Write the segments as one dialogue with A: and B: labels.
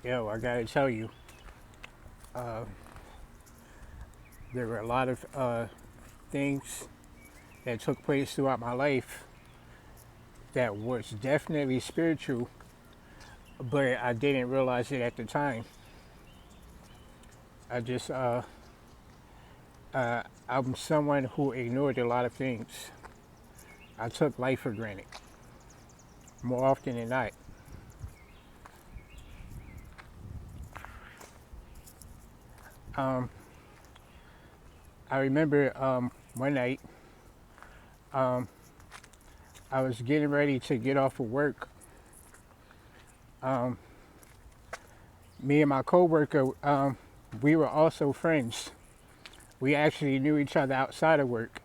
A: Yo, I gotta tell you, uh, there were a lot of things that took place throughout my life that was definitely spiritual, but I didn't realize it at the time. I just, I'm someone who ignored a lot of things. I took life for granted more often than not. Um, I remember one night um, I was getting ready to get off of work. Um, Me and my coworker, we were also friends. We actually knew each other outside of work.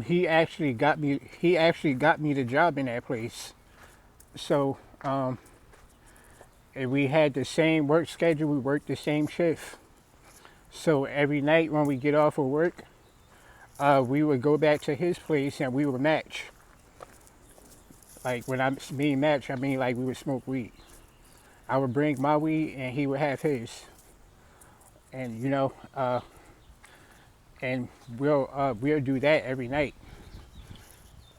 A: He actually got me. He actually got me the job in that place. So and we had the same work schedule. We worked the same shift. So every night when we get off of work, we would go back to his place and we would match. Like when I mean match, I mean like we would smoke weed. I would bring my weed and he would have his. And and we'll do that every night.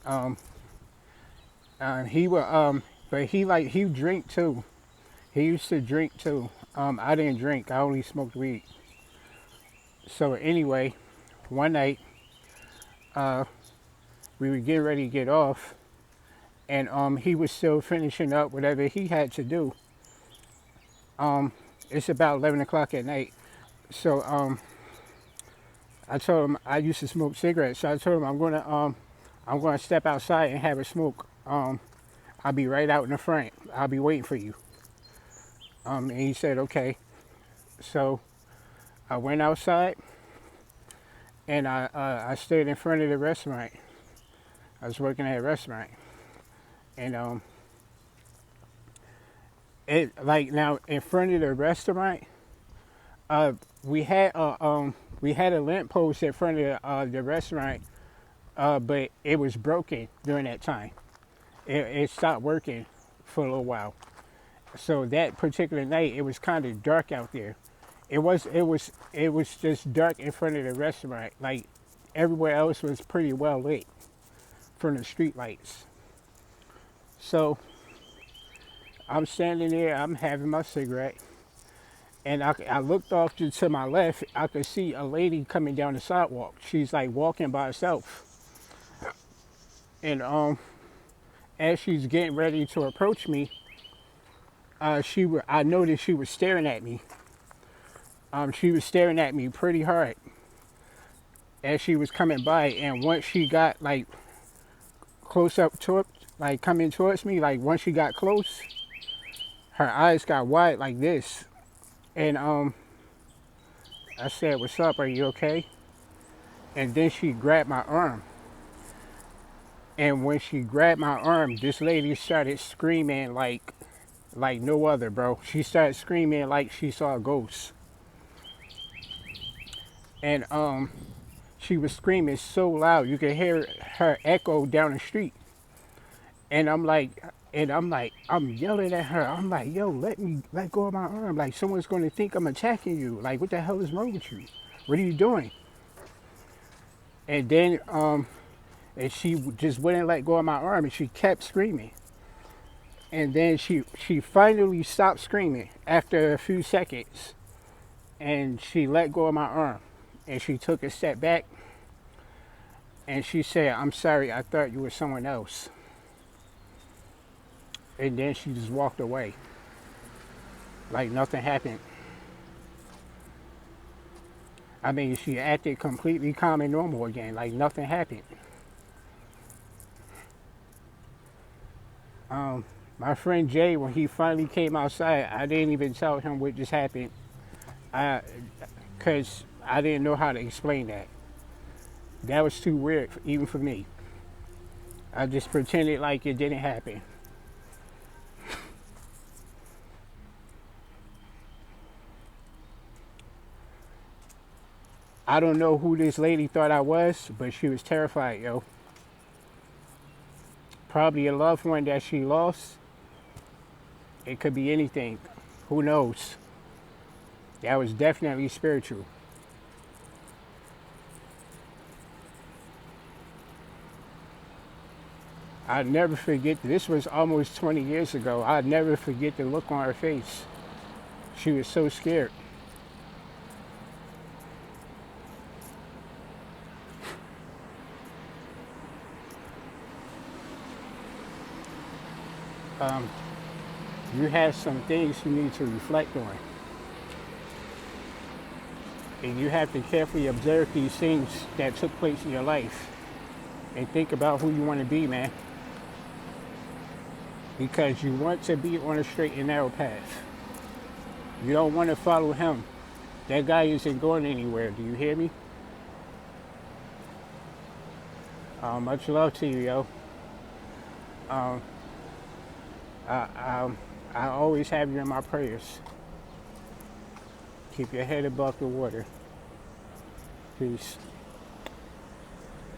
A: Um, he would but he drink too. He used to drink too. I didn't drink. I only smoked weed. So anyway, one night uh, we were getting ready to get off, and he was still finishing up whatever he had to do. Um, it's about 11 o'clock at night. So I told him I used to smoke cigarettes. So I told him I'm gonna step outside and have a smoke. I'll be right out in the front. I'll be waiting for you. And he said okay. So I went outside and I stood in front of the restaurant. I was working at a restaurant, and it like now in front of the restaurant, uh, we had a we had a lamp post in front of the restaurant, but it was broken during that time. It stopped working for a little while. So that particular night, it was kind of dark out there. It was just dark in front of the restaurant. Like everywhere else was pretty well lit from the street lights. So I'm standing there, I'm having my cigarette, and I looked off to my left. I could see a lady coming down the sidewalk. She's like walking by herself, and as she's getting ready to approach me, I noticed she was staring at me. She was staring at me pretty hard as she was coming by, and once she got like close up to it, like coming towards me, like once she got close, her eyes got wide like this, and I said, "What's up? Are you okay?" And then she grabbed my arm, and when she grabbed my arm, this lady started screaming like no other, bro. She started screaming like she saw a ghost, and she was screaming so loud you could hear her echo down the street. And I'm yelling at her. I'm like, yo, let go of my arm. Like someone's going to think I'm attacking you. Like what the hell is wrong with you? What are you doing? And then and she just wouldn't let go of my arm, and she kept screaming. And then she finally stopped screaming after a few seconds, and she let go of my arm, and she took a step back, and she said, "I'm sorry, I thought you were someone else." And then she just walked away like nothing happened. I mean, she acted completely calm and normal again, like nothing happened. Um, my friend Jay, when he finally came outside, I didn't even tell him what just happened, because I didn't know how to explain that. That was too weird, even for me. I just pretended like it didn't happen. I don't know who this lady thought I was, but she was terrified, yo. Probably a loved one that she lost. It could be anything. Who knows? That was definitely spiritual. I'll never forget, this was almost 20 years ago. I'll never forget the look on her face. She was so scared. Um, you have some things you need to reflect on. And you have to carefully observe these things that took place in your life and think about who you want to be, man. Because you want to be on a straight and narrow path. You don't want to follow him. That guy isn't going anywhere. Do you hear me? Much love to you, yo. Um, I always have you in my prayers. Keep your head above the water. Peace.